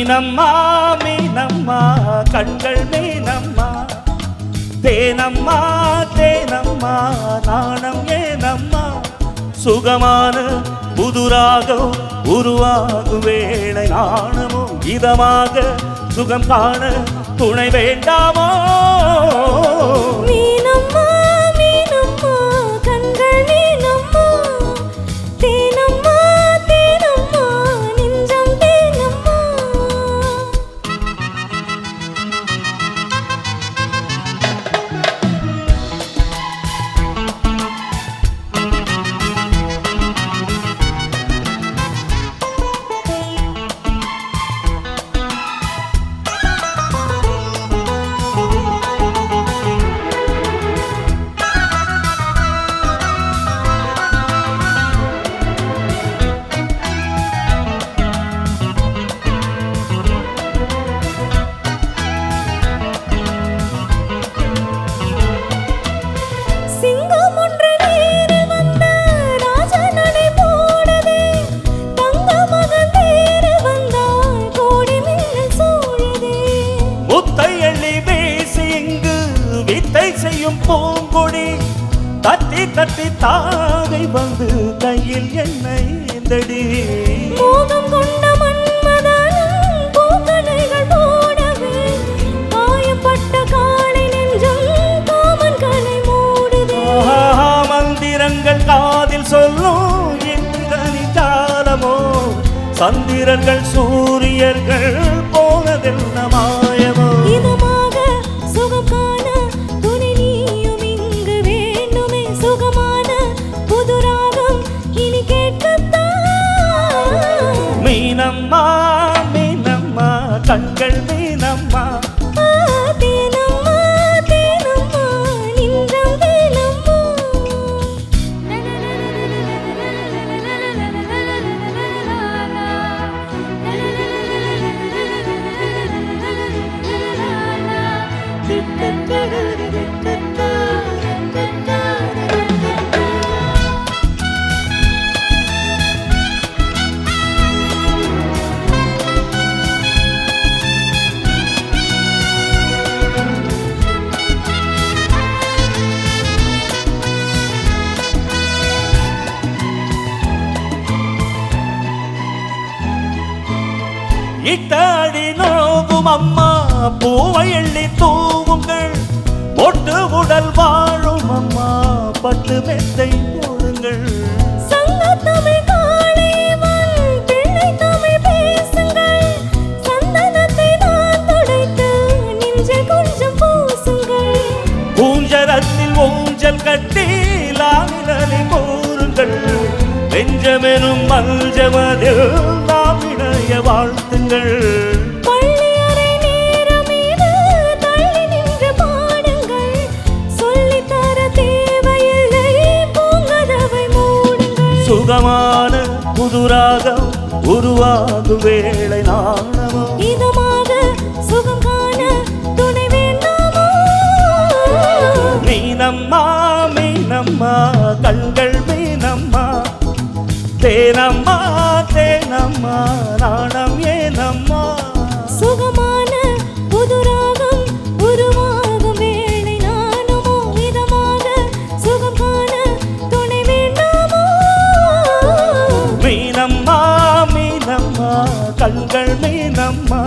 மீனம்மா மீனம்மா கண்கள் மீனம்மா தேனம்மா தேனம்மா நாணம் ஏனம்மா சுகமான புதுராகம் உருவாகும் வேளை நாணமும் இதமாக சுகம் காண துணை வேண்டாமோ மீனம்மா மீனம்மா கண்கள் மீனம்மா தேனம்மா தேனம்மா நெஞ்சம் தேனம்மா பூங்கொடி தட்டி தட்டி தாகை வந்து கையில் என்னை ஏந்தடி மோகம் கொண்ட மன்மதனும் பூக்களைகள் போடவே காயப்பட்ட காலை நெஞ்சம் காமன் கலை மூடுதே மந்திரங்கள் காதில் சொல்லும் இந்திரனி ஜாலமோ சந்திரர்கள் சூரியர்கள் போனதென்ன மாயமோ இதமாக சுகம் காண துணை நீயும் இங்கு வேண்டுமே சுகமான புதுராகம் இனி கேட்கத்தான் மீனம்மா மீனம்மா கண்கள் மீனம்மா தேனம்மா தேனம்மா நின்றம் தேனம்மா இட்டாடி நோகும் அம்மா பூவை எள்ளி தூவுங்கள் பொட்டு உடல் வாழும் அம்மா பட்டு மெத்தை போடுங்கள் சங்கத்தமிழ் காளியம்மன் பிள்ளை தமிழ் பேசுங்கள் சந்தனத்தை நான் துடைத்து நெஞ்சில் கொஞ்சம் பூசுங்கள் ஊஞ்சரத்தில் ஊஞ்சல் கட்டி லாவிலி கூறுங்கள் வெஞ்சமெனும் மஞ்சமதில் நாம் இணைய வாழ்த்துங்கள் பள்ளி அறை நேரம் இது தள்ளி நின்று பாடுங்கள் சொல்லித்தர தேவையில்லை பூங்கதவை மூடுங்கள் சுகமான புதுராகம் உருவாகும் வேளை நாணமோ இதமாக சுகம் காண துணை வேண்டாமோ மீனம்மா மீனம்மா கண்கள் மீனம்மா தேனம்மா தேனம்மா நாணம் ஏனம்மா சுகமான புதுராகம் உருவாகும் வேளை நானுமோ இதமாக சுகம் காண துணை வேண்டாமோ மீனம்மா மீனம்மா கண்கள் மீனம்மா